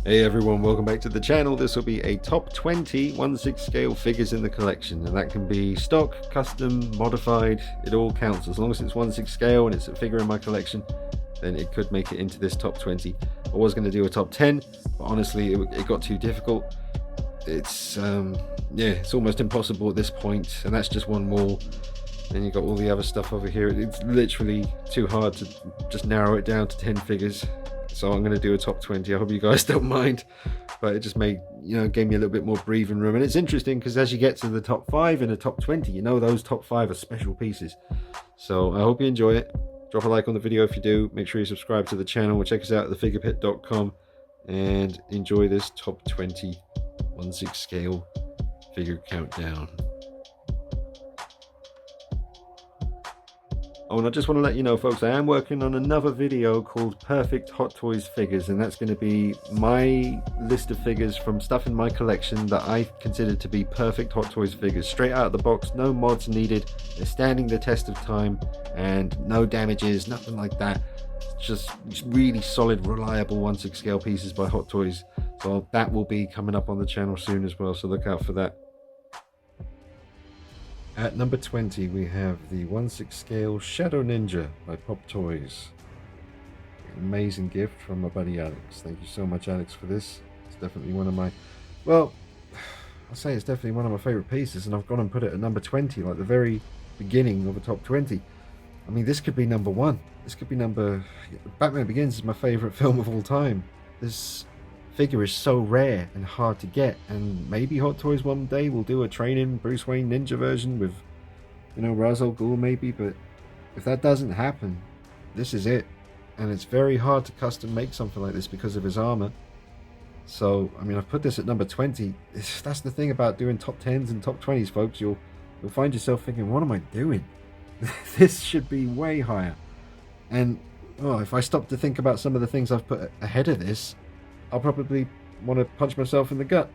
Hey everyone, welcome back to the channel. This will be a top 20 1/6 scale figures in the collection, and that can be stock, custom, modified. It all counts as long as it's 1/6 scale and it's a figure in my collection. Then it could make it into this top 20. I was going to do a top 10, but honestly it got too difficult. It's yeah, it's almost impossible at this point, and that's just one more. Then you got all the other stuff over here. It's literally too hard to just narrow it down to 10 figures. So I'm going to do a top 20. I hope you guys don't mind, but it just made, gave me a little bit more breathing room. And it's interesting because as you get to the top 5 and the top 20, those top 5 are special pieces. So I hope you enjoy it. Drop a like on the video if you do. Make sure you subscribe to the channel. Check us out at thefigurepit.com and enjoy this top 20 1/6 scale figure countdown. Oh, and I just want to let you know, folks, I am working on another video called Perfect Hot Toys Figures, and that's going to be my list of figures from stuff in my collection that I consider to be perfect Hot Toys figures. Straight out of the box, no mods needed, they're standing the test of time, and no damages, nothing like that. It's just really solid, reliable 1/6 scale pieces by Hot Toys. So that will be coming up on the channel soon as well, so look out for that. At number 20, we have the 1/6 scale Shadow Ninja by Pop Toys. Amazing gift from my buddy Alex. Thank you so much, Alex, for this. It's definitely one of my, well, I'll say it's definitely one of my favorite pieces, and I've gone and put it at number 20, like the very beginning of a top 20. I mean, this could be number 1. This could be Batman Begins is my favorite film of all time. This figure is so rare and hard to get, and maybe Hot Toys one day will do a training Bruce Wayne ninja version with, Ra's al Ghul maybe, but if that doesn't happen, this is it. And it's very hard to custom make something like this because of his armor. So, I mean, I've put this at number 20. That's the thing about doing top 10s and top 20s, folks. You'll find yourself thinking, what am I doing? This should be way higher. And, if I stop to think about some of the things I've put ahead of this, I'll probably want to punch myself in the gut.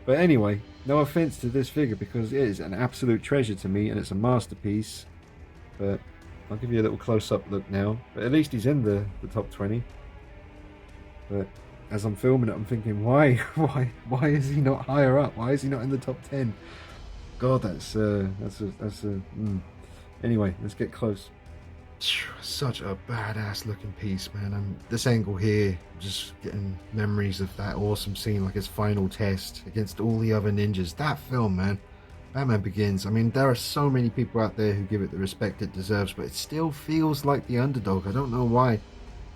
But anyway, no offense to this figure because it is an absolute treasure to me and it's a masterpiece. But I'll give you a little close-up look now. But at least he's in the top 20. But as I'm filming it, I'm thinking, why is he not higher up? Why is he not in the top 10? God, Anyway, let's get close. Such a badass looking piece, man. And this angle here, just getting memories of that awesome scene, like his final test against all the other ninjas. That film, man, Batman Begins. I mean, there are so many people out there who give it the respect it deserves, but it still feels like the underdog. I don't know why. I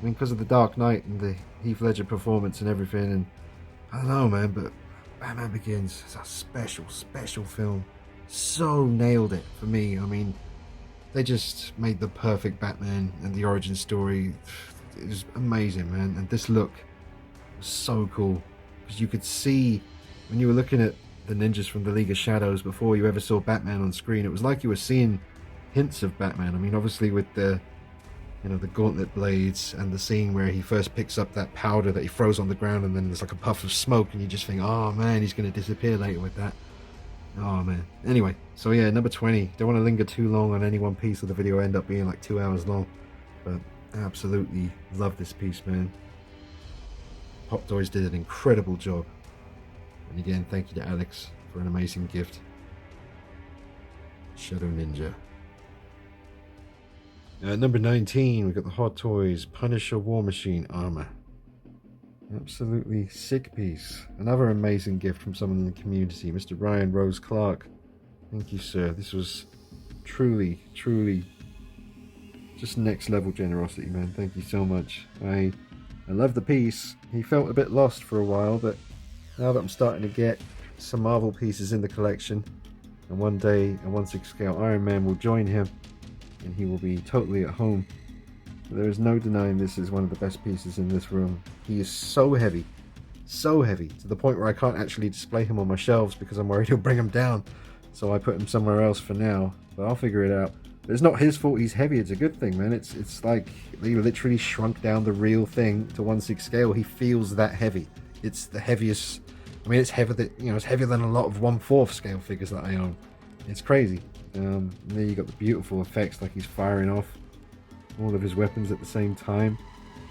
mean, because of the Dark Knight and the Heath Ledger performance and everything, and I don't know, man, but Batman Begins is a special film. So nailed it for me. I mean, they just made the perfect Batman, and the origin story, it was amazing, man. And this look was so cool because you could see when you were looking at the ninjas from the League of Shadows before you ever saw Batman on screen, it was like you were seeing hints of Batman. I mean, obviously with the the gauntlet blades and the scene where he first picks up that powder that he throws on the ground and then there's like a puff of smoke and you just think, oh man, he's going to disappear later with that. Oh man. Anyway, so yeah, number 20. Don't want to linger too long on any one piece of the video, end up being like 2 hours long. But absolutely love this piece, man. Pop Toys did an incredible job. And again, thank you to Alex for an amazing gift. Shadow Ninja. Number 19, we've got the Hot Toys Punisher War Machine armor. Absolutely sick piece. Another amazing gift from someone in the community, Mr. Ryan Rose Clark. Thank you, sir. This was truly just next level generosity, man. Thank you so much. I love the piece. He felt a bit lost for a while, but now that I'm starting to get some Marvel pieces in the collection, and one day a 1/6 scale Iron Man will join him, and he will be totally at home. There is no denying this is one of the best pieces in this room. He is so heavy, to the point where I can't actually display him on my shelves because I'm worried he'll bring him down. So I put him somewhere else for now, but I'll figure it out. But it's not his fault he's heavy, it's a good thing, man. It's like they literally shrunk down the real thing to 1/6 scale. He feels that heavy. It's the heaviest. I mean, it's heavier than, it's heavier than a lot of 1/4 scale figures that I own. It's crazy. And there you got the beautiful effects, like he's firing off all of his weapons at the same time.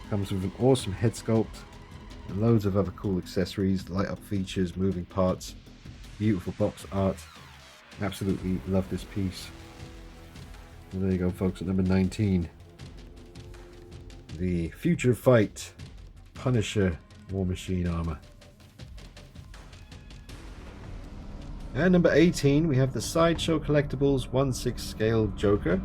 Comes with an awesome head sculpt. And loads of other cool accessories, light up features, moving parts, beautiful box art. Absolutely love this piece. And there you go, folks, at number 19. The Future Fight Punisher War Machine armor. And number 18, we have the Sideshow Collectibles 1/6 scale Joker.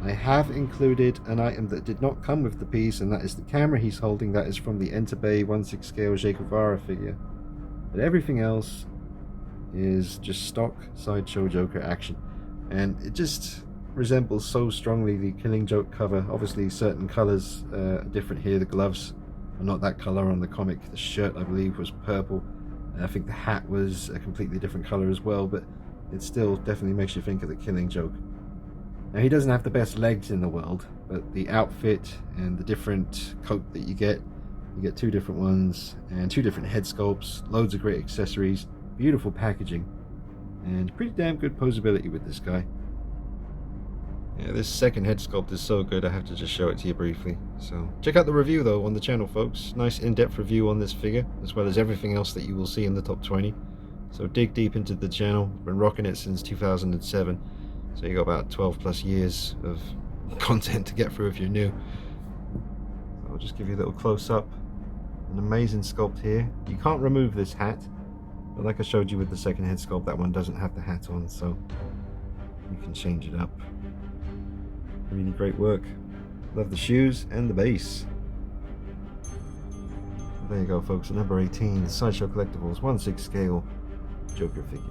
I have included an item that did not come with the piece, and that is the camera he's holding. That is from the Enterbay 1/6 scale Che Guevara figure. But everything else is just stock Sideshow Joker action. And it just resembles so strongly the Killing Joke cover. Obviously certain colors are different here. The gloves are not that color on the comic. The shirt, I believe, was purple. I think the hat was a completely different color as well, but it still definitely makes you think of the Killing Joke. Now, he doesn't have the best legs in the world, but the outfit and the different coat that you get two different ones and two different head sculpts, loads of great accessories, beautiful packaging, and pretty damn good posability with this guy. Yeah, this second head sculpt is so good, I have to just show it to you briefly. So check out the review though on the channel, folks. Nice in-depth review on this figure, as well as everything else that you will see in the top 20. So dig deep into the channel. Been rocking it since 2007. So you got about 12 plus years of content to get through if you're new. So I'll just give you a little close-up. An amazing sculpt here. You can't remove this hat, but like I showed you with the second head sculpt, that one doesn't have the hat on, so you can change it up. Really great work. Love the shoes and the base. There you go, folks, at number 18, the Sideshow Collectibles 1/6 scale Joker figure.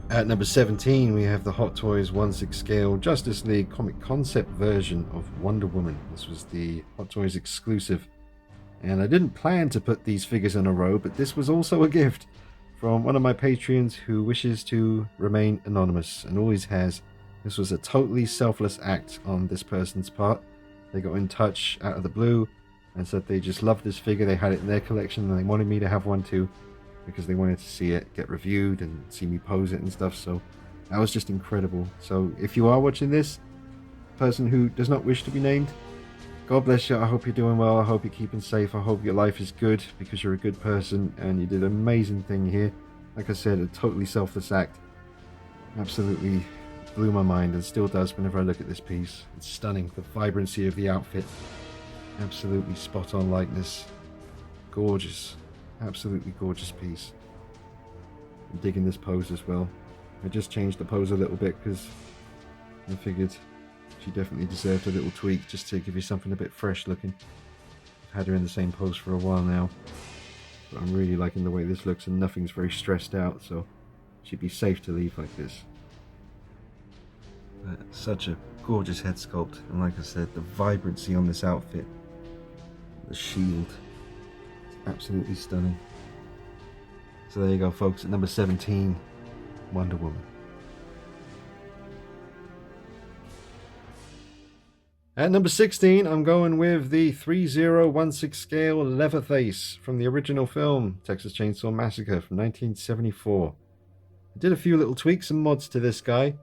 At number 17, we have the Hot Toys 1/6 scale Justice League comic concept version of Wonder Woman. This was the Hot Toys exclusive. And I didn't plan to put these figures in a row, but this was also a gift from one of my Patreons who wishes to remain anonymous and always has. This was a totally selfless act on this person's part. They got in touch out of the blue and said they just loved this figure. They had it in their collection and they wanted me to have one too, because they wanted to see it get reviewed and see me pose it and stuff. So that was just incredible. So if you are watching this, person who does not wish to be named, God bless you. I hope you're doing well. I hope you're keeping safe. I hope your life is good, because you're a good person and you did an amazing thing here. Like I said, a totally selfless act. Absolutely blew my mind and still does whenever I look at this piece. It's stunning. The vibrancy of the outfit. Absolutely spot on likeness. Gorgeous. Absolutely gorgeous piece. I'm digging this pose as well. I just changed the pose a little bit because I figured she definitely deserved a little tweak just to give you something a bit fresh looking. I've had her in the same pose for a while now, but I'm really liking the way this looks and nothing's very stressed out, so she'd be safe to leave like this. But such a gorgeous head sculpt, and like I said, the vibrancy on this outfit, the shield, it's absolutely stunning. So there you go, folks, at number 17, Wonder Woman. At number 16, I'm going with the 3016 scale Leatherface from the original film, Texas Chainsaw Massacre from 1974. I did a few little tweaks and mods to this guy,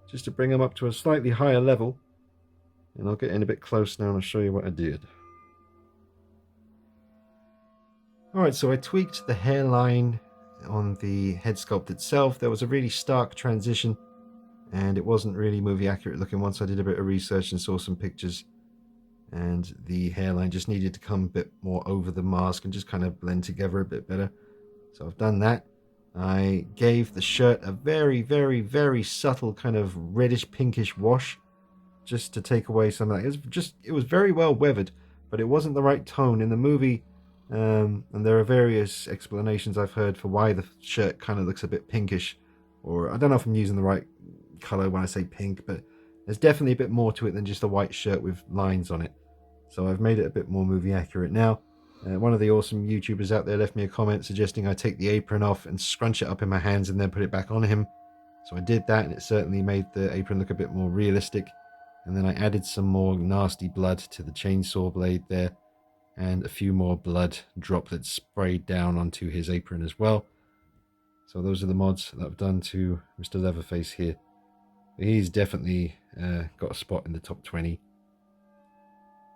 just to bring him up to a slightly higher level. And I'll get in a bit close now and I'll show you what I did. Alright, so I tweaked the hairline on the head sculpt itself. There was a really stark transition, and it wasn't really movie accurate looking once I did a bit of research and saw some pictures, and the hairline just needed to come a bit more over the mask and just kind of blend together a bit better. So I've done that. I gave the shirt a very, very, very subtle kind of reddish pinkish wash, just to take away some of that. It was very well weathered, but it wasn't the right tone in the movie. And there are various explanations I've heard for why the shirt kind of looks a bit pinkish, or I don't know if I'm using the right color when I say pink, but there's definitely a bit more to it than just a white shirt with lines on it. So I've made it a bit more movie accurate now. One of the awesome YouTubers out there left me a comment suggesting I take the apron off and scrunch it up in my hands and then put it back on him. So I did that, and it certainly made the apron look a bit more realistic. And then I added some more nasty blood to the chainsaw blade there, and a few more blood droplets sprayed down onto his apron as well. So those are the mods that I've done to Mr. Leatherface here. He's definitely got a spot in the top 20.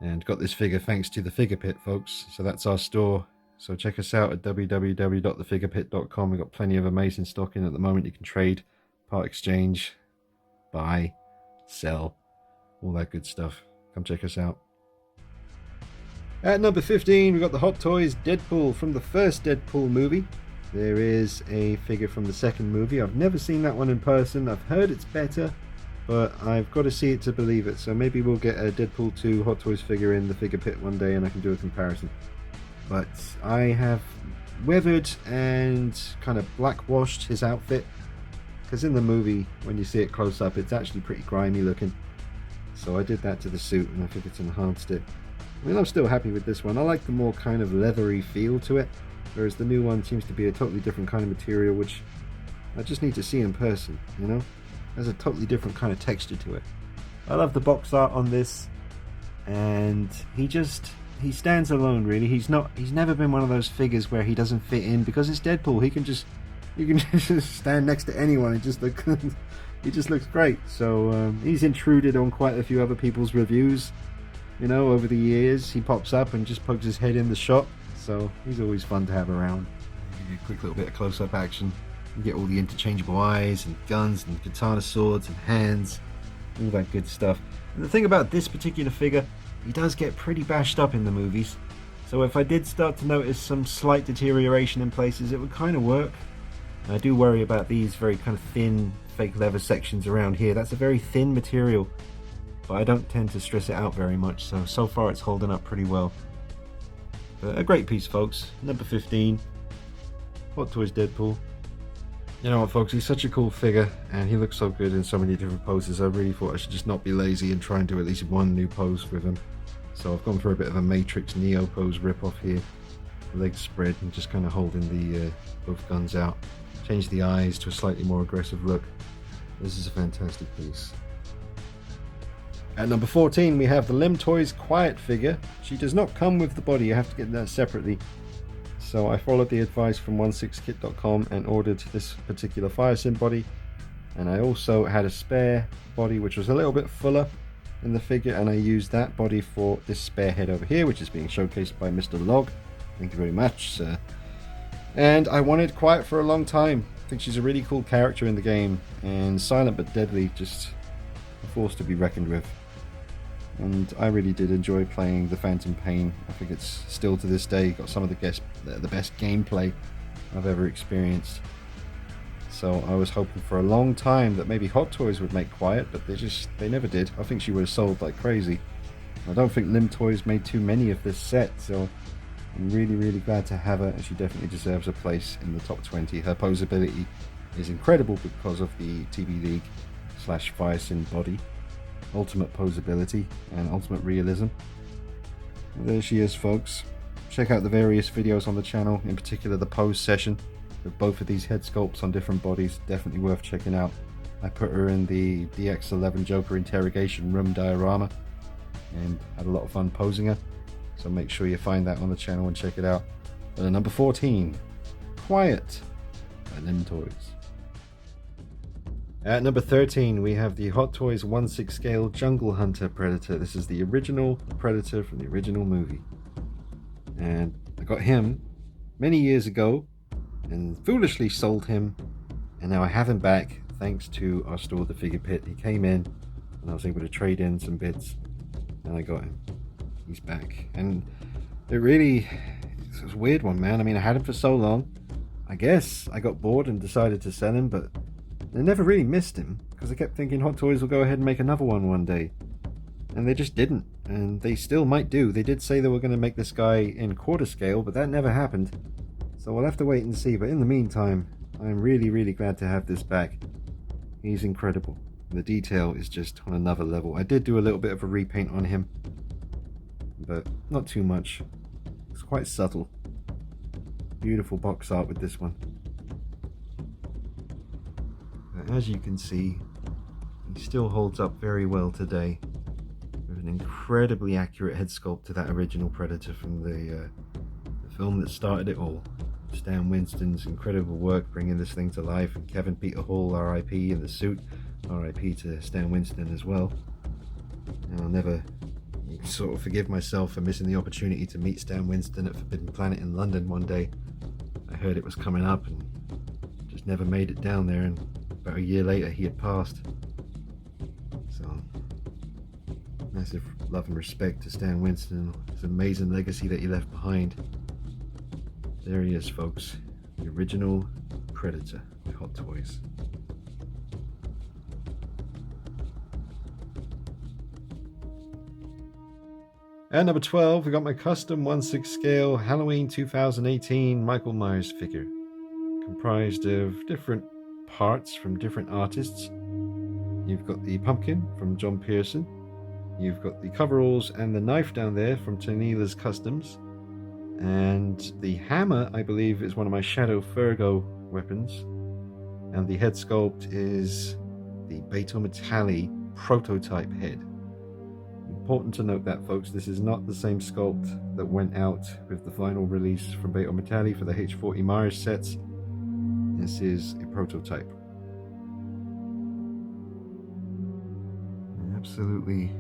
And got this figure thanks to the Figure Pit, folks. So that's our store. So check us out at www.thefigurepit.com. We've got plenty of amazing stock in at the moment. You can trade, part exchange, buy, sell, all that good stuff. Come check us out. At number 15, we've got the Hot Toys Deadpool from the first Deadpool movie. There is a figure from the second movie. I've never seen that one in person. I've heard it's better, but I've got to see it to believe it. So maybe we'll get a Deadpool 2 Hot Toys figure in the Figure Pit one day and I can do a comparison. But I have weathered and kind of blackwashed his outfit, because in the movie, when you see it close up, it's actually pretty grimy looking. So I did that to the suit and I think it's enhanced it. I mean, I'm still happy with this one. I like the more kind of leathery feel to it, whereas the new one seems to be a totally different kind of material, which I just need to see in person, you know? There's a totally different kind of texture to it. I love the box art on this, and he stands alone, really. He's never been one of those figures where he doesn't fit in, because it's Deadpool. You can just stand next to anyone and just look, he just looks great. So he's intruded on quite a few other people's reviews, you know, over the years. He pops up and just pokes his head in the shop, so he's always fun to have around. Give you a quick little bit of close-up action. You get all the interchangeable eyes and guns and katana swords and hands, all that good stuff. And the thing about this particular figure, he does get pretty bashed up in the movies, so if I did start to notice some slight deterioration in places, it would kind of work. I do worry about these very kind of thin fake leather sections around here. That's a very thin material, but I don't tend to stress it out very much, so far it's holding up pretty well. But a great piece, folks. Number 15, Hot Toys Deadpool. You know what, folks, he's such a cool figure and he looks so good in so many different poses. I really thought I should just not be lazy and try and do at least one new pose with him. So I've gone for a bit of a Matrix Neo pose rip-off here. Legs spread and just kind of holding the both guns out. Change the eyes to a slightly more aggressive look. This is a fantastic piece. At number 14, we have the Lim Toys Quiet figure. She does not come with the body, you have to get that separately. So I followed the advice from 16kit.com and ordered this particular Firesim body. And I also had a spare body which was a little bit fuller in the figure, and I used that body for this spare head over here, which is being showcased by Mr. Log. Thank you very much, sir. And I wanted Quiet for a long time. I think she's a really cool character in the game, and silent but deadly, just a force to be reckoned with. And I really did enjoy playing the Phantom Pain. I think it's still to this day got some of the best gameplay I've ever experienced. So I was hoping for a long time that maybe Hot Toys would make Quiet, but they never did. I think she would have sold like crazy. I don't think Lim Toys made too many of this set, so I'm really glad to have her, and she definitely deserves a place in the top 20. Her posability is incredible because of the TB League / Firesim body. Ultimate posability and ultimate realism. Well, there she is, folks. Check out the various videos on the channel, in particular the pose session with both of these head sculpts on different bodies. Definitely worth checking out. I put her in the DX11 Joker interrogation room diorama and had a lot of fun posing her, so make sure you find that on the channel and check it out. But at number 14, Quiet by Lim Toys. At number 13, we have the Hot Toys 1/6 scale Jungle Hunter Predator. This is the original Predator from the original movie. And I got him many years ago and foolishly sold him, and now I have him back thanks to our store, the Figure Pit. He came in and I was able to trade in some bits and I got him. He's back. And it was a weird one, man. I mean, I had him for so long. I guess I got bored and decided to sell him, but I never really missed him because I kept thinking Hot Toys will go ahead and make another one day. And they just didn't, and they still might do. They did say they were going to make this guy in quarter scale, but that never happened. So we'll have to wait and see, but in the meantime, I'm really glad to have this back. He's incredible. The detail is just on another level. I did do a little bit of a repaint on him, but not too much. It's quite subtle. Beautiful box art with this one. As you can see, he still holds up very well today, with an incredibly accurate head sculpt to that original Predator from the film that started it all. Stan Winston's incredible work bringing this thing to life, and Kevin Peter Hall, R.I.P. in the suit, R.I.P. to Stan Winston as well. And I'll never You can sort of forgive myself for missing the opportunity to meet Stan Winston at Forbidden Planet in London one day. I heard it was coming up and just never made it down there, and about a year later he had passed. So, massive love and respect to Stan Winston, his amazing legacy that he left behind. There he is, folks. The original Predator by Hot Toys. At number 12, we got my custom 1/6 scale Halloween 2018 Michael Myers figure, comprised of different parts from different artists. You've got the pumpkin from John Pearson, you've got the coveralls and the knife down there from Tanila's Customs, and the hammer, I believe, is one of my Shadow Fergo weapons, and the head sculpt is the Beto Metalli prototype head. Important to note that, folks, this is not the same sculpt that went out with the final release from Beto Metalli for the H40 Myers sets. This is a prototype. An absolutely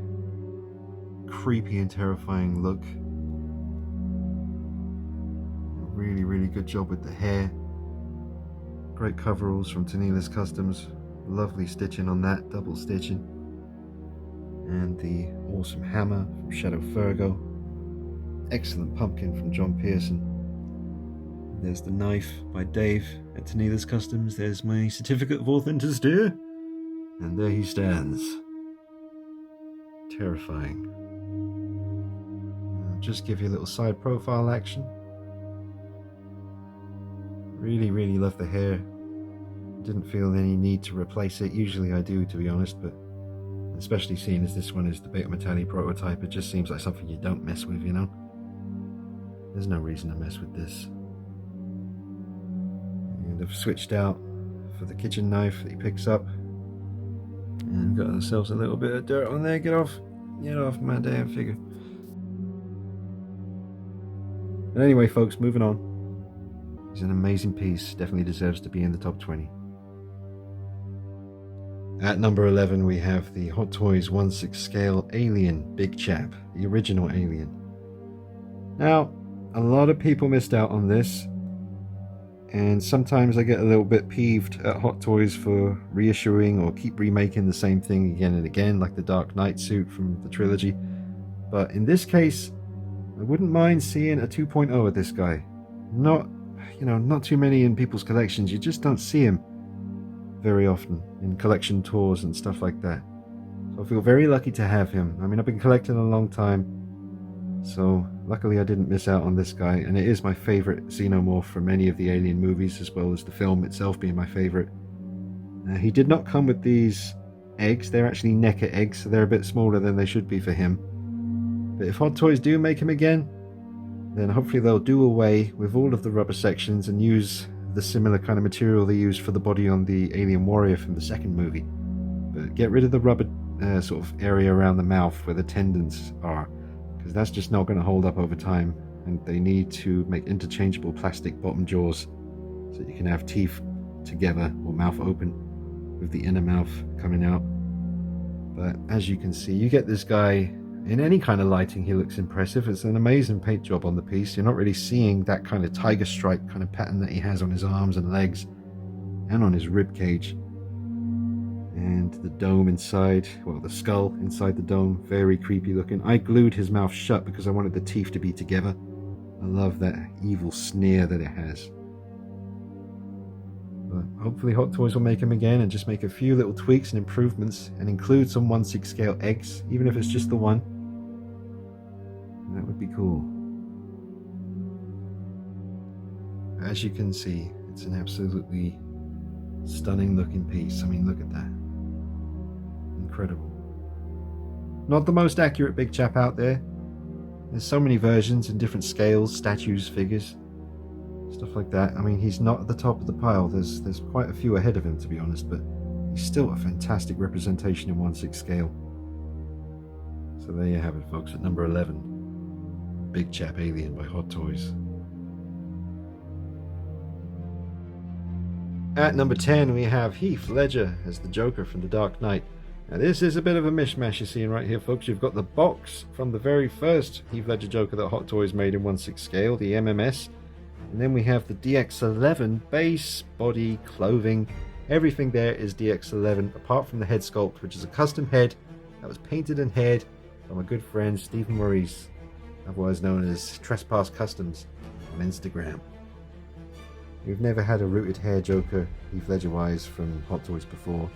creepy and terrifying look. Really, really good job with the hair. Great coveralls from Tanila's Customs. Lovely stitching on that, double stitching. And the awesome hammer from Shadow Fergo. Excellent pumpkin from John Pearson. There's the knife by Dave at Tanila's Customs. There's my certificate of authenticity. And there he stands. Terrifying. I'll just give you a little side profile action. Really, really love the hair. Didn't feel any need to replace it. Usually I do, to be honest, but especially seeing as this one is the Beto Metalli prototype, it just seems like something you don't mess with, you know? There's no reason to mess with this. And I've switched out for the kitchen knife that he picks up. And got ourselves a little bit of dirt on there. Get off my damn figure. But anyway, folks, moving on. He's an amazing piece. Definitely deserves to be in the top 20. At number 11, we have the Hot Toys 1/6 scale Alien Big Chap, the original Alien. Now, a lot of people missed out on this, and sometimes I get a little bit peeved at Hot Toys for reissuing or keep remaking the same thing again and again, like the Dark Knight suit from the trilogy. But in this case, I wouldn't mind seeing a 2.0 of this guy. Not too many in people's collections. You just don't see him very often in collection tours and stuff like that. So I feel very lucky to have him. I mean, I've been collecting a long time, so luckily I didn't miss out on this guy, and it is my favorite xenomorph from any of the Alien movies, as well as the film itself being my favorite. He did not come with these eggs. They're actually NECA eggs, so they're a bit smaller than they should be for him. But if Hot Toys do make him again, then hopefully they'll do away with all of the rubber sections and use the similar kind of material they used for the body on the Alien Warrior from the second movie. But get rid of the rubber sort of area around the mouth where the tendons are, because that's just not going to hold up over time, and they need to make interchangeable plastic bottom jaws so you can have teeth together or mouth open with the inner mouth coming out. But as you can see, you get this guy in any kind of lighting, he looks impressive. It's an amazing paint job on the piece. You're not really seeing that kind of tiger stripe kind of pattern that he has on his arms and legs and on his rib cage. And the dome inside, well, the skull inside the dome, very creepy looking. I glued his mouth shut because I wanted the teeth to be together. I love that evil sneer that it has. But hopefully Hot Toys will make him again and just make a few little tweaks and improvements and include some 1/6 scale eggs, even if it's just the one. That would be cool. As you can see, it's an absolutely stunning looking piece. I mean, look at that. Incredible. Not the most accurate Big Chap out there. There's so many versions in different scales, statues, figures, stuff like that. I mean, he's not at the top of the pile. There's quite a few ahead of him, to be honest, but he's still a fantastic representation in 1/6 scale. So there you have it, folks, at number 11. Big Chap Alien by Hot Toys. At number 10, we have Heath Ledger as the Joker from The Dark Knight. Now this is a bit of a mishmash you're seeing right here, folks. You've got the box from the very first Heath Ledger Joker that Hot Toys made in 1/6 scale, the MMS. And then we have the DX11 base, body, clothing. Everything there is DX11 apart from the head sculpt, which is a custom head that was painted and haired by my good friend Stephen Maurice, otherwise known as Trespass Customs on Instagram. We've never had a rooted hair Joker, Heath Ledger wise, from Hot Toys before.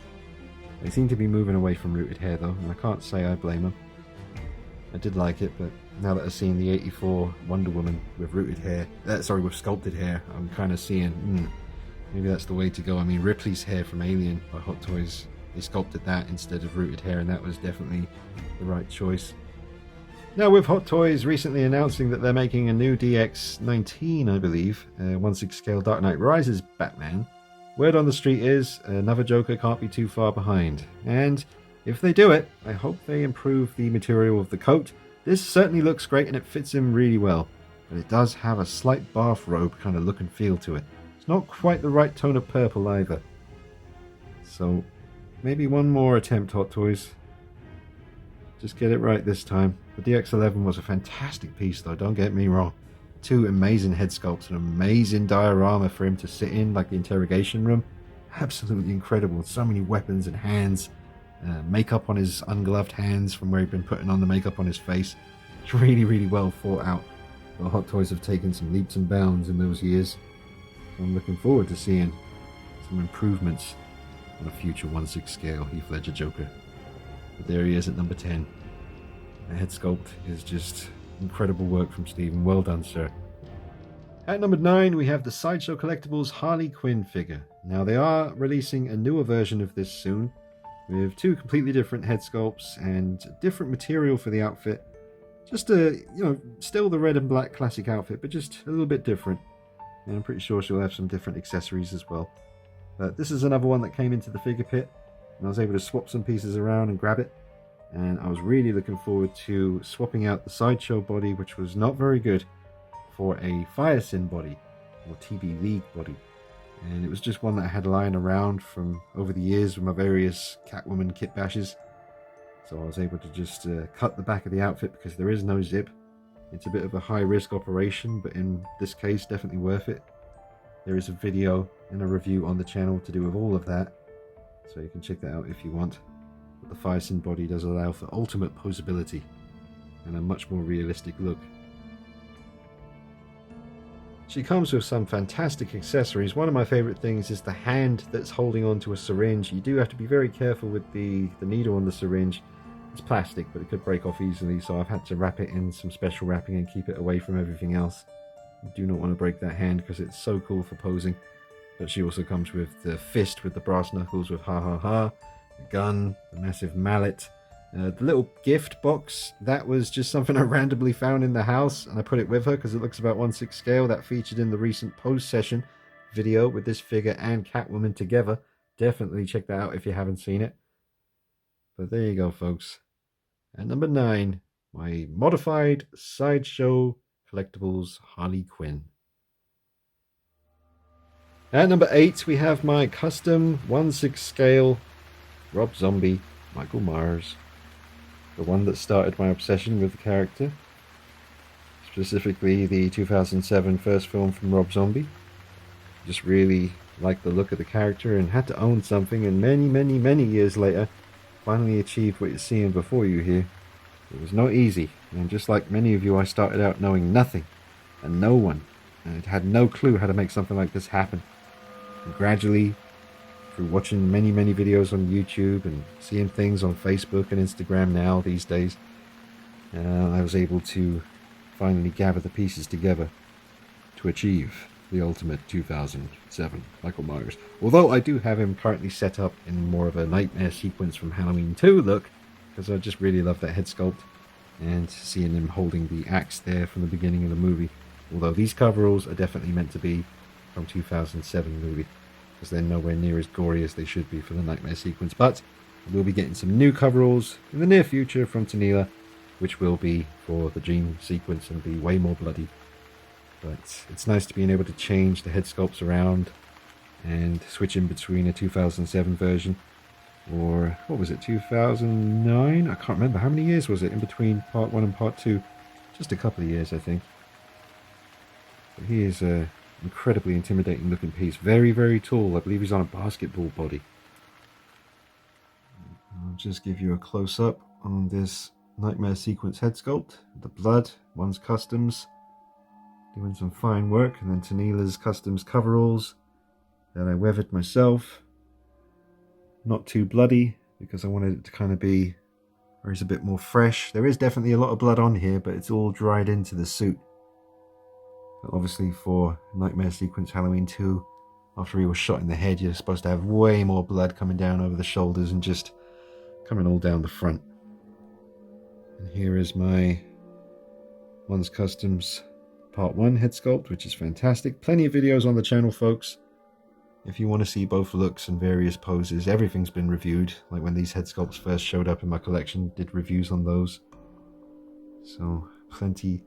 They seem to be moving away from rooted hair though, and I can't say I blame them. I did like it, but now that I've seen the 84 Wonder Woman with rooted hair, with sculpted hair, I'm kind of seeing, maybe that's the way to go. I mean, Ripley's hair from Alien by Hot Toys, they sculpted that instead of rooted hair, and that was definitely the right choice. Now, with Hot Toys recently announcing that they're making a new DX19, I believe, 1/6 scale Dark Knight Rises Batman, word on the street is another Joker can't be too far behind. And if they do it, I hope they improve the material of the coat. This certainly looks great and it fits him really well, but it does have a slight bathrobe kind of look and feel to it. It's not quite the right tone of purple either. So maybe one more attempt, Hot Toys. Just get it right this time. The DX11 was a fantastic piece though, don't get me wrong. Two amazing head sculpts, an amazing diorama for him to sit in, like the interrogation room. Absolutely incredible. So many weapons and hands. Makeup on his ungloved hands from where he'd been putting on the makeup on his face. It's really, really well thought out. The Hot Toys have taken some leaps and bounds in those years. So I'm looking forward to seeing some improvements on a future 1/6 scale Heath Ledger Joker. But there he is at number 10. The head sculpt is just incredible work from Stephen. Well done, sir. At number 9, we have the Sideshow Collectibles Harley Quinn figure. Now, they are releasing a newer version of this soon, with two completely different head sculpts and different material for the outfit. Just still the red and black classic outfit, but just a little bit different. And I'm pretty sure she'll have some different accessories as well. But this is another one that came into the figure pit, and I was able to swap some pieces around and grab it. And I was really looking forward to swapping out the Sideshow body, which was not very good, for a Fire Sin body, or TB League body. And it was just one that I had lying around from over the years with my various Catwoman kit bashes. So I was able to just cut the back of the outfit because there is no zip. It's a bit of a high risk operation, but in this case definitely worth it. There is a video and a review on the channel to do with all of that, so you can check that out if you want. But the Fire Sin body does allow for ultimate posability and a much more realistic look. She comes with some fantastic accessories. One of my favorite things is the hand that's holding onto a syringe. You do have to be very careful with the needle on the syringe. It's plastic, but it could break off easily, so I've had to wrap it in some special wrapping and keep it away from everything else. You do not want to break that hand because it's so cool for posing. But she also comes with the fist with the brass knuckles with ha ha ha, the gun, the massive mallet. The little gift box, that was just something I randomly found in the house, and I put it with her because it looks about 1/6 scale. That featured in the recent pose session video with this figure and Catwoman together. Definitely check that out if you haven't seen it. But there you go, folks. At number 9, my modified Sideshow Collectibles Harley Quinn. At number 8, we have my custom 1/6 scale Rob Zombie Michael Myers. The one that started my obsession with the character. Specifically the 2007 first film from Rob Zombie. Just really liked the look of the character and had to own something, and many years later finally achieved what you're seeing before you here. It was not easy, and just like many of you, I started out knowing nothing and no one, and had no clue how to make something like this happen. And gradually, through watching many videos on YouTube and seeing things on Facebook and Instagram now these days, I was able to finally gather the pieces together to achieve the ultimate 2007 Michael Myers. Although I do have him currently set up in more of a Nightmare sequence from Halloween 2 look, because I just really love that head sculpt and seeing him holding the axe there from the beginning of the movie. Although these coveralls are definitely meant to be from 2007 movie, because they're nowhere near as gory as they should be for the Nightmare sequence. But we'll be getting some new coveralls in the near future from Tanila, which will be for the Dream sequence and be way more bloody. But it's nice to being able to change the head sculpts around and switch in between a 2007 version or what was it, 2009? I can't remember. How many years was it in between part 1 and part 2? Just a couple of years, I think. But he is a incredibly intimidating looking piece. Very, very tall. I believe he's on a basketball body. I'll just give you a close-up on this Nightmare Sequence head sculpt. The blood, one's customs, doing some fine work, and then Tanila's customs coveralls that I weathered myself. Not too bloody, because I wanted it to kind of be where it's a bit more fresh. There is definitely a lot of blood on here, but it's all dried into the suit. But obviously for Nightmare Sequence Halloween 2, after he was shot in the head, you're supposed to have way more blood coming down over the shoulders and just coming all down the front. And here is my One's Customs Part 1 head sculpt, which is fantastic. Plenty of videos on the channel, folks. If you want to see both looks and various poses, everything's been reviewed. Like when these head sculpts first showed up in my collection, did reviews on those. So, plenty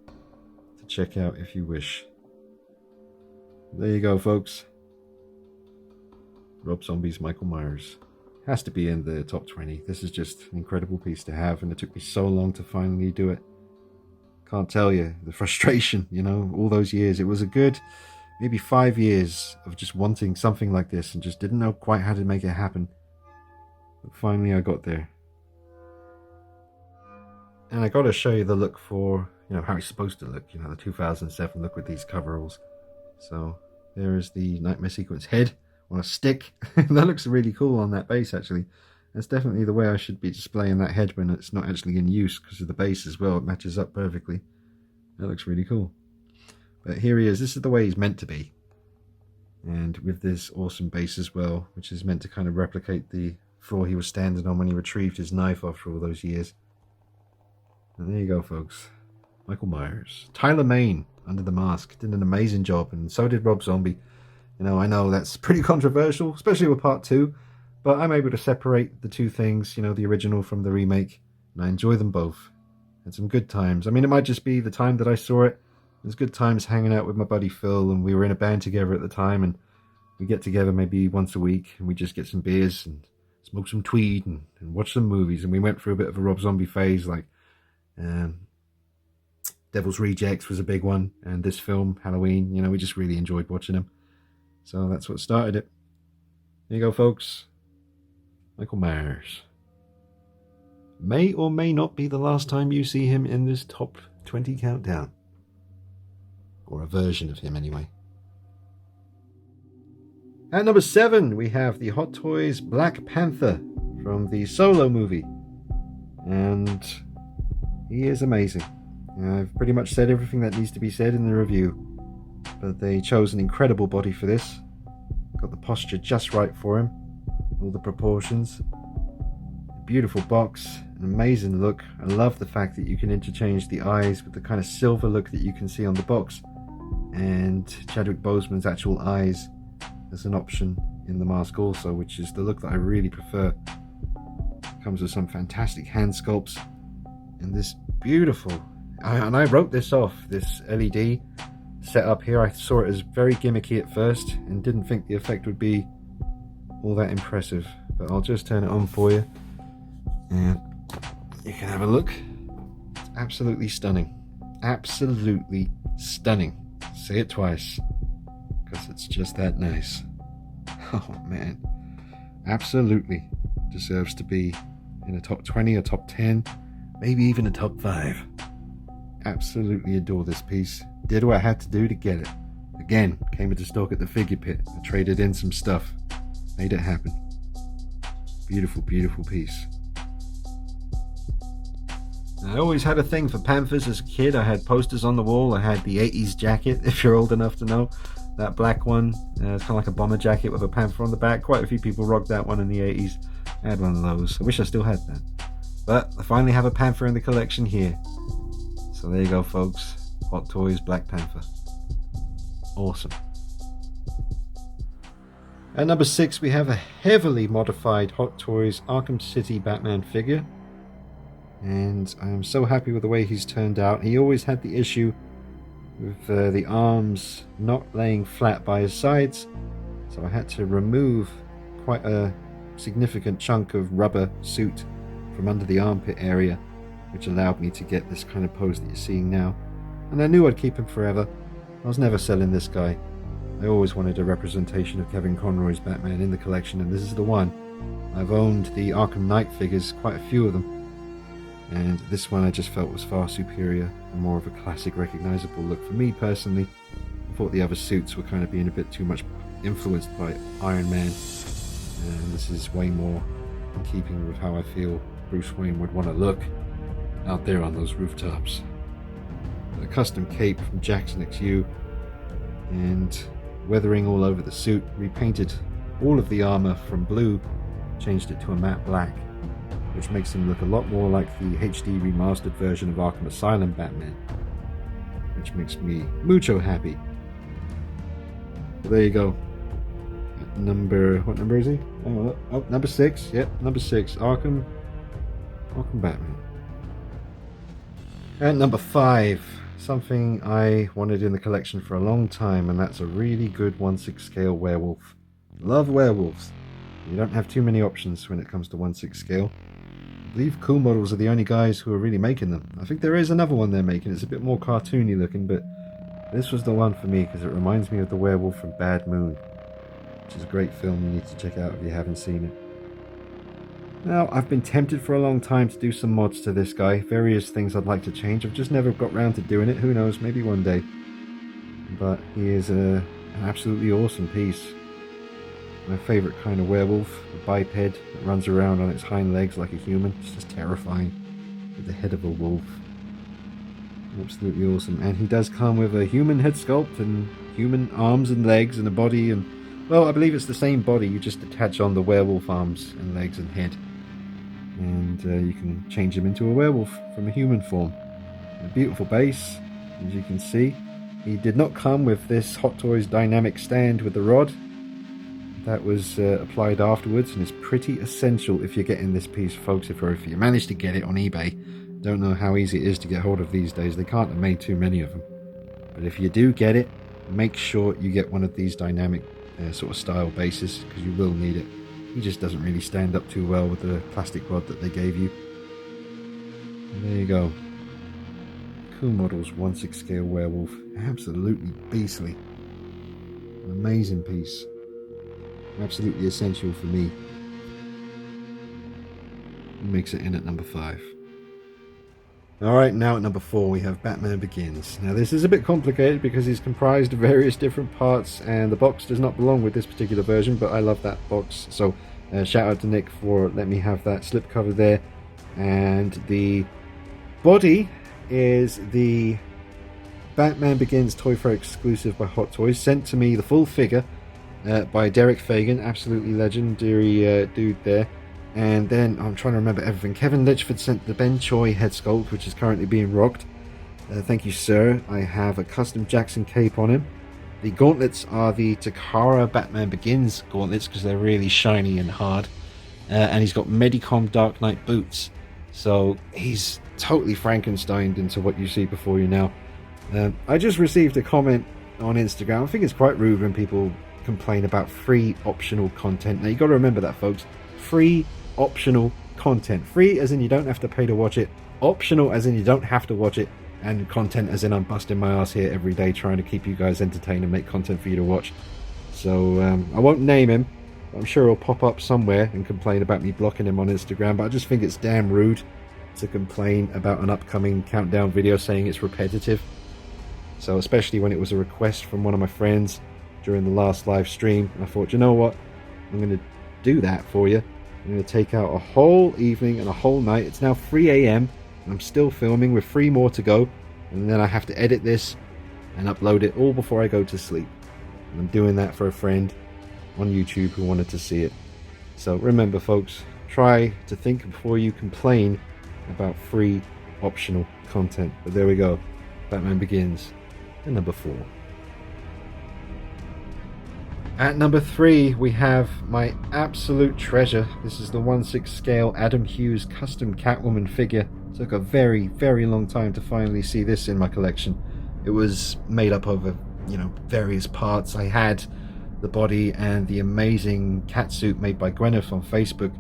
to check out if you wish. There you go, folks. Rob Zombie's Michael Myers. Has to be in the top 20. This is just an incredible piece to have, and it took me so long to finally do it. Can't tell you the frustration, you know, all those years. It was a good maybe 5 years of just wanting something like this and just didn't know quite how to make it happen. But finally I got there. And I got to show you the look for, you know, how it's supposed to look, you know, the 2007 look with these coveralls. So there is the Nightmare Sequence head on a stick. That looks really cool on that base, actually. That's definitely the way I should be displaying that head when it's not actually in use, because of the base as well. It matches up perfectly. That looks really cool. But here he is. This is the way he's meant to be. And with this awesome base as well, which is meant to kind of replicate the floor he was standing on when he retrieved his knife after all those years. And there you go, folks. Michael Myers. Tyler Mane, under the mask, did an amazing job, and so did Rob Zombie. You know, I know that's pretty controversial, especially with part 2, but I'm able to separate the two things, you know, the original from the remake, and I enjoy them both. Had some good times. I mean, it might just be the time that I saw it. It was good times hanging out with my buddy Phil, and we were in a band together at the time, and we get together maybe once a week, and we just get some beers and smoke some tweed and watch some movies. And we went through a bit of a Rob Zombie phase, like Devil's Rejects was a big one, and this film, Halloween, you know, we just really enjoyed watching them. So that's what started it. There you go, folks. Michael Myers. May or may not be the last time you see him in this top 20 countdown. Or a version of him, anyway. At number 7, we have the Hot Toys Black Panther from the Solo movie. And he is amazing. I've pretty much said everything that needs to be said in the review. But they chose an incredible body for this. Got the posture just right for him. All the proportions. Beautiful box. An amazing look. I love the fact that you can interchange the eyes with the kind of silver look that you can see on the box. And Chadwick Boseman's actual eyes as an option in the mask also, which is the look that I really prefer. Comes with some fantastic hand sculpts. And this beautiful... and I wrote this off, this LED set up here. I saw it as very gimmicky at first and didn't think the effect would be all that impressive, but I'll just turn it on for you and you can have a look. It's absolutely stunning. Absolutely stunning. Say it twice, because it's just that nice. Oh man, absolutely deserves to be in a top 20, a top 10, maybe even a top 5. Absolutely adore this piece. Did what I had to do to get it. Again, came into stock at the figure pit. I traded in some stuff. Made it happen. Beautiful, beautiful piece. I always had a thing for Panthers as a kid. I had posters on the wall. I had the 80s jacket, if you're old enough to know. That black one. It's kind of like a bomber jacket with a panther on the back. Quite a few people rocked that one in the 80s. I had one of those. I wish I still had that. But I finally have a panther in the collection here. So there you go, folks. Hot Toys Black Panther. Awesome. At number 6, we have a heavily modified Hot Toys Arkham City Batman figure. And I'm so happy with the way he's turned out. He always had the issue with the arms not laying flat by his sides. So I had to remove quite a significant chunk of rubber suit from under the armpit area, which allowed me to get this kind of pose that you're seeing now. And I knew I'd keep him forever. I was never selling this guy. I always wanted a representation of Kevin Conroy's Batman in the collection, and this is the one. I've owned the Arkham Knight figures, quite a few of them, and this one I just felt was far superior and more of a classic recognizable look. For me personally, I thought the other suits were kind of being a bit too much influenced by Iron Man, and this is way more in keeping with how I feel Bruce Wayne would want to look out there on those rooftops. A custom cape from Jackson XU, and weathering all over the suit, repainted all of the armor from blue, changed it to a matte black, which makes him look a lot more like the HD remastered version of Arkham Asylum Batman, which makes me mucho happy. But there you go. What number is he? Oh, number 6. Yep, number 6. Arkham Batman. At number 5, something I wanted in the collection for a long time, and that's a really good 1/6 scale werewolf. Love werewolves. You don't have too many options when it comes to 1/6 scale. I believe Cool Models are the only guys who are really making them. I think there is another one they're making. It's a bit more cartoony looking, but this was the one for me because it reminds me of the werewolf from Bad Moon, which is a great film you need to check out if you haven't seen it. Now, I've been tempted for a long time to do some mods to this guy. Various things I'd like to change. I've just never got round to doing it. Who knows, maybe one day. But he is an absolutely awesome piece. My favourite kind of werewolf, a biped that runs around on its hind legs like a human. It's just terrifying, with the head of a wolf. Absolutely awesome. And he does come with a human head sculpt and human arms and legs and a body, and well, I believe it's the same body, you just attach on the werewolf arms and legs and head, and you can change him into a werewolf from a human form. A beautiful base, as you can see. He did not come with this Hot Toys dynamic stand with the rod. That was applied afterwards, and is pretty essential if you're getting this piece, folks. If you manage to get it on eBay, don't know how easy it is to get hold of these days. They can't have made too many of them, but if you do get it, make sure you get one of these dynamic sort of style bases, because you will need it. He just doesn't really stand up too well with the plastic rod that they gave you. And there you go. Cool Models 1/6 scale werewolf, absolutely beastly. An amazing piece. Absolutely essential for me. He makes it in at number 5. Alright, now at number 4 we have Batman Begins. Now this is a bit complicated because he's comprised of various different parts, and the box does not belong with this particular version, but I love that box, so shout out to Nick for letting me have that slipcover there. And the body is the Batman Begins Toy Fair exclusive by Hot Toys, sent to me, the full figure, by Derek Fagan, absolutely legendary dude there. And then I'm trying to remember everything. Kevin Litchford sent the Ben Choi head sculpt, which is currently being rocked. Thank you, sir. I have a custom Jackson cape on him. The gauntlets are the Takara Batman Begins gauntlets because they're really shiny and hard. And he's got Medicom Dark Knight boots. So he's totally Frankensteined into what you see before you now. I just received a comment on Instagram. I think it's quite rude when people complain about free optional content. Now you got to remember that, folks. Free optional content. Free as in you don't have to pay to watch it. Optional as in you don't have to watch it. And content as in I'm busting my ass here every day trying to keep you guys entertained and make content for you to watch. So I won't name him. I'm sure he'll pop up somewhere and complain about me blocking him on Instagram, but I just think it's damn rude to complain about an upcoming countdown video saying it's repetitive. So especially when it was a request from one of my friends during the last live stream, I thought, you know what, I'm going to do that for you. I'm going to take out a whole evening and a whole night. It's now 3 a.m. and I'm still filming with 3 more to go, and then I have to edit this and upload it all before I go to sleep. And I'm doing that for a friend on YouTube who wanted to see it. So remember, folks, try to think before you complain about free optional content. But there we go, Batman Begins at number 4. At number 3 we have my absolute treasure. This is the 1/6 scale Adam Hughes custom Catwoman figure. Took a very, very long time to finally see this in my collection. It was made up of, various parts. I had the body and the amazing catsuit made by Gwyneth on Facebook.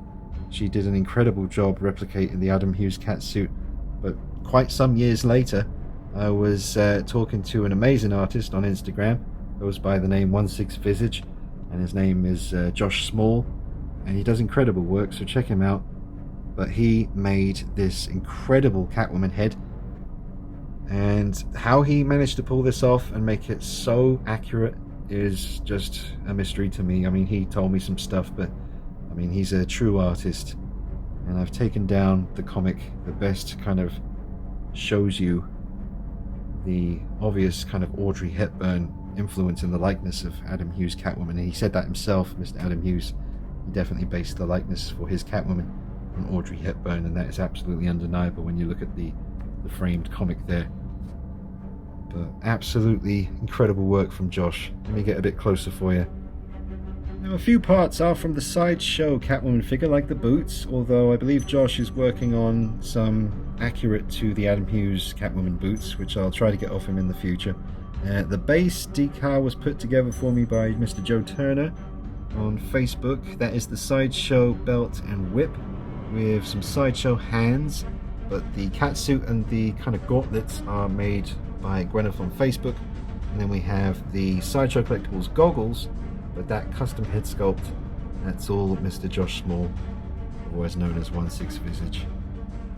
She did an incredible job replicating the Adam Hughes catsuit. But quite some years later, I was talking to an amazing artist on Instagram. Goes by the name 16visage, and his name is Josh Small, and he does incredible work, so check him out. But he made this incredible Catwoman head, and how he managed to pull this off and make it so accurate is just a mystery to me. I mean, he told me some stuff, but I mean, he's a true artist, and I've taken down the comic that best kind of shows you the obvious kind of Audrey Hepburn influence in the likeness of Adam Hughes' Catwoman. And he said that himself, Mr. Adam Hughes. He definitely based the likeness for his Catwoman on Audrey Hepburn, and that is absolutely undeniable when you look at the framed comic there. But absolutely incredible work from Josh. Let me get a bit closer for you. Now, a few parts are from the Sideshow Catwoman figure, like the boots, although I believe Josh is working on some accurate to the Adam Hughes Catwoman boots, which I'll try to get off him in the future. The base decal was put together for me by Mr. Joe Turner on Facebook. That is the Sideshow belt and whip with some Sideshow hands, but the catsuit and the kind of gauntlets are made by Gwyneth on Facebook. And then we have the Sideshow Collectibles goggles, but that custom head sculpt, that's all Mr. Josh Small, otherwise known as 16visage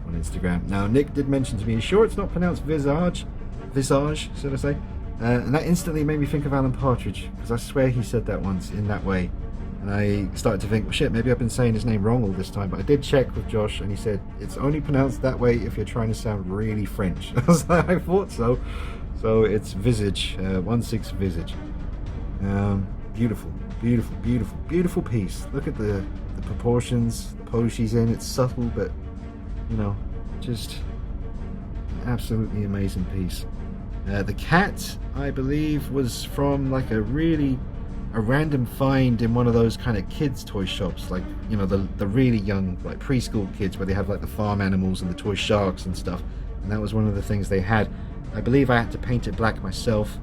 on Instagram. Now, Nick did mention to me, sure it's not pronounced visage, should I say? And that instantly made me think of Alan Partridge, because I swear he said that once in that way. And I started to think, well, shit, maybe I've been saying his name wrong all this time. But I did check with Josh, and he said it's only pronounced that way if you're trying to sound really French. I was like, I thought so. So it's visage, 16visage. Beautiful, beautiful, beautiful, beautiful piece. Look at the proportions, the pose she's in. It's subtle, but, you know, just an absolutely amazing piece. The cat, I believe, was from like a random find in one of those kind of kids toy shops, like, you know, the really young, like preschool kids, where they have like the farm animals and the toy sharks and stuff. And that was one of the things they had. I believe I had to paint it black myself.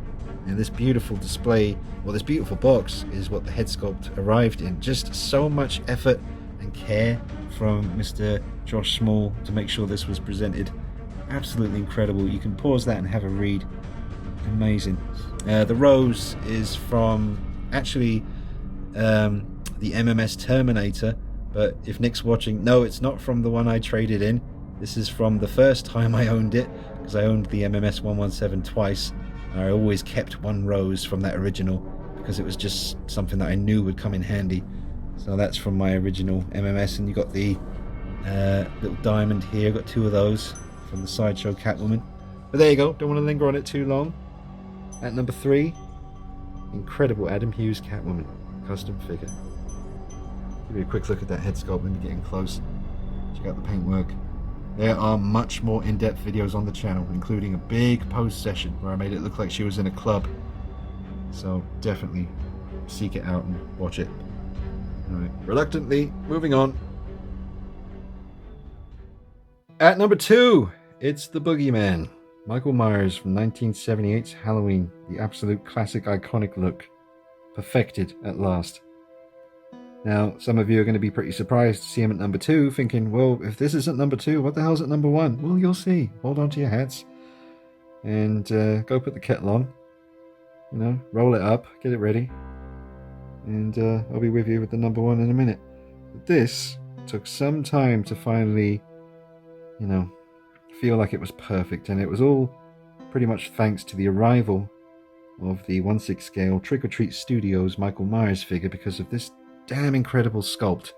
And this beautiful display, well, this beautiful box is what the head sculpt arrived in. Just so much effort and care from Mr. Josh Small to make sure this was presented. Absolutely incredible. You can pause that and have a read. Amazing. The rose is from actually the MMS Terminator, but if Nick's watching, no, it's not from the one I traded in. This is from the first time I owned it, because I owned the MMS 117 twice. I always kept one rose from that original because it was just something that I knew would come in handy. So that's from my original MMS, and you got the little diamond here. Got two of those from the Sideshow Catwoman. But there you go. Don't want to linger on it too long. At number 3, incredible Adam Hughes Catwoman custom figure. Give you a quick look at that head sculpt when you're getting close. Check out the paintwork. There are much more in-depth videos on the channel, including a big post session where I made it look like she was in a club. So definitely seek it out and watch it. Alright, reluctantly, moving on. At number 2, it's the Boogeyman. Michael Myers from 1978's Halloween. The absolute classic iconic look. Perfected at last. Now, some of you are going to be pretty surprised to see him at number 2, thinking, well, if this isn't number 2, what the hell's at number 1? Well, you'll see. Hold on to your hats. And go put the kettle on. You know, roll it up, get it ready. And I'll be with you with the number 1 in a minute. But this took some time to finally, you know, feel like it was perfect. And it was all pretty much thanks to the arrival of the 1/6 scale Trick or Treat Studios Michael Myers figure, because of this damn incredible sculpt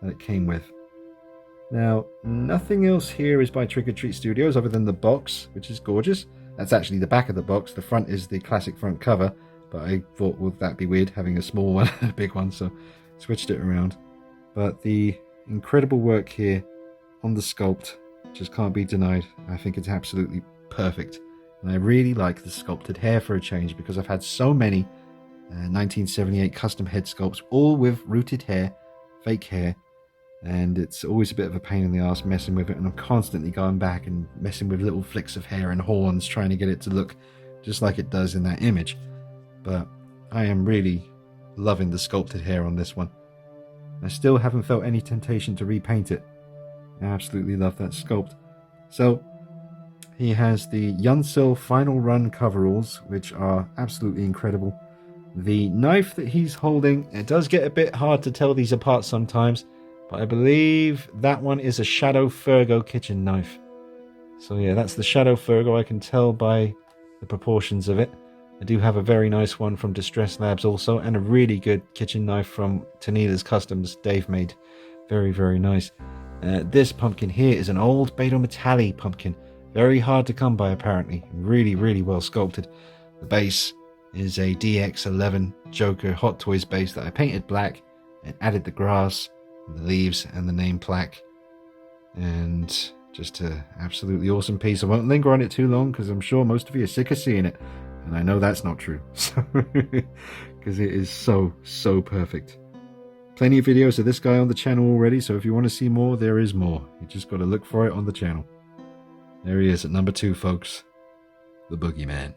that it came with. Now, nothing else here is by Trick or Treat Studios other than the box, which is gorgeous. That's actually the back of the box. The front is the classic front cover, but I thought, would that be weird having a small one and a big one, so switched it around. But the incredible work here on the sculpt just can't be denied. I think it's absolutely perfect. And I really like the sculpted hair for a change, because I've had so many 1978 custom head sculpts, all with rooted hair, fake hair, and it's always a bit of a pain in the ass messing with it, and I'm constantly going back and messing with little flicks of hair and horns, trying to get it to look just like it does in that image. But I am really loving the sculpted hair on this one. I still haven't felt any temptation to repaint it. I absolutely love that sculpt. So he has the Yunsil Final Run coveralls, which are absolutely incredible. The knife that he's holding, it does get a bit hard to tell these apart sometimes, but I believe that one is a Shadow Furgo kitchen knife. So yeah, that's the Shadow Furgo. I can tell by the proportions of it. I do have a very nice one from Distress Labs also, and a really good kitchen knife from Tanila's Customs Dave made. Very, very nice. This pumpkin here is an old Beto Metalli pumpkin. Very hard to come by apparently. Really, really well sculpted. The base is a DX11 Joker Hot Toys base that I painted black and added the grass, and the leaves and the name plaque. And just an absolutely awesome piece. I won't linger on it too long because I'm sure most of you are sick of seeing it. And I know that's not true. Because it is so, so perfect. Plenty of videos of this guy on the channel already, so if you want to see more, there is more. You just got to look for it on the channel. There he is at number 2, folks. The Boogeyman.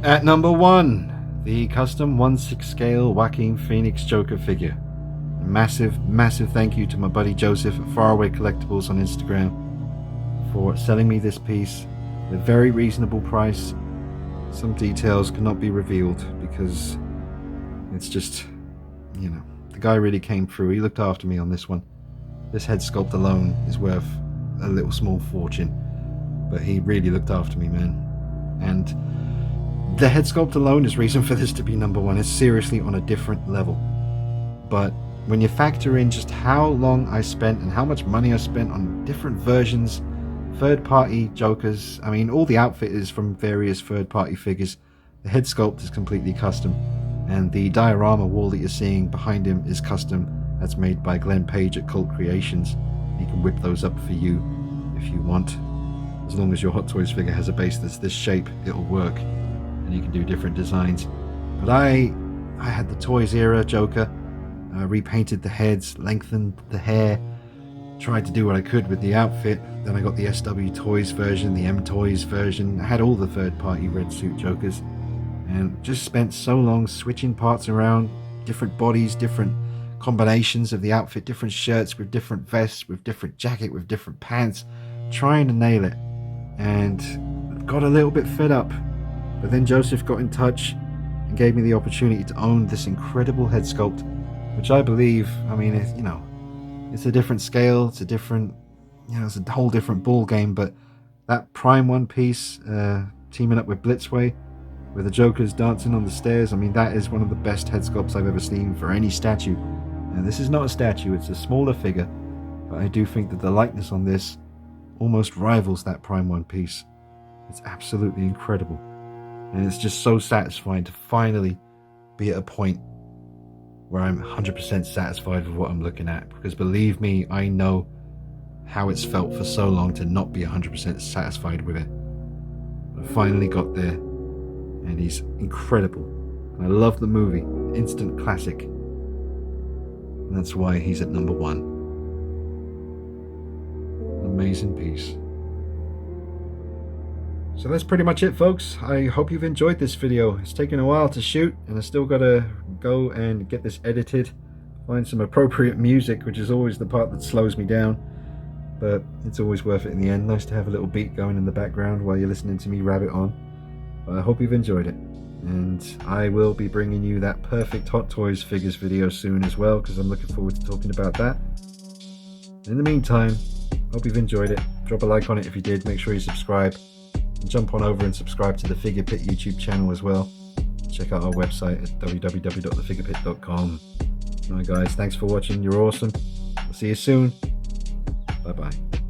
At number 1, the custom 1/6 scale Joaquin Phoenix Joker figure. A massive, massive thank you to my buddy Joseph at Faraway Collectibles on Instagram for selling me this piece at a very reasonable price. Some details cannot be revealed because it's just, you know, the guy really came through. He looked after me on this one. This head sculpt alone is worth a little small fortune, but he really looked after me, man. And the head sculpt alone is reason for this to be number 1. It's seriously on a different level. But when you factor in just how long I spent and how much money I spent on different versions, third-party Jokers, I mean, all the outfit is from various third-party figures. The head sculpt is completely custom, and the diorama wall that you're seeing behind him is custom. That's made by Glenn Page at Cult Creations. You can whip those up for you if you want. As long as your Hot Toys figure has a base that's this shape, it'll work, and you can do different designs. But I had the Toys era Joker. I repainted the heads, lengthened the hair, tried to do what I could with the outfit. Then I got the SW Toys version, the M Toys version. I had all the third-party red suit Jokers, and just spent so long switching parts around, different bodies, different combinations of the outfit, different shirts with different vests, with different jacket, with different pants, trying to nail it. And got a little bit fed up. But then Joseph got in touch and gave me the opportunity to own this incredible head sculpt, which I believe, I mean, it's a different scale, it's a different, it's a whole different ball game. But that Prime One piece, teaming up with Blitzway, with the Jokers dancing on the stairs, I mean, that is one of the best head sculpts I've ever seen for any statue. And this is not a statue, it's a smaller figure, but I do think that the likeness on this almost rivals that Prime One piece. It's absolutely incredible. And it's just so satisfying to finally be at a point where I'm 100% satisfied with what I'm looking at. Because believe me, I know how it's felt for so long to not be 100% satisfied with it. But I finally got there, and he's incredible. And I love the movie, instant classic. And that's why he's at number 1. An amazing piece. So that's pretty much it, folks. I hope you've enjoyed this video. It's taken a while to shoot, and I still gotta go and get this edited, find some appropriate music, which is always the part that slows me down, but it's always worth it in the end. Nice to have a little beat going in the background while you're listening to me rabbit on. But I hope you've enjoyed it, and I will be bringing you that perfect Hot Toys figures video soon as well, because I'm looking forward to talking about that. In the meantime, hope you've enjoyed it. Drop a like on it if you did. Make sure you subscribe. And jump on over and subscribe to the Figure Pit YouTube channel as well. Check out our website at www.thefigurepit.com. Alright guys, thanks for watching. You're awesome. I'll see you soon. Bye bye.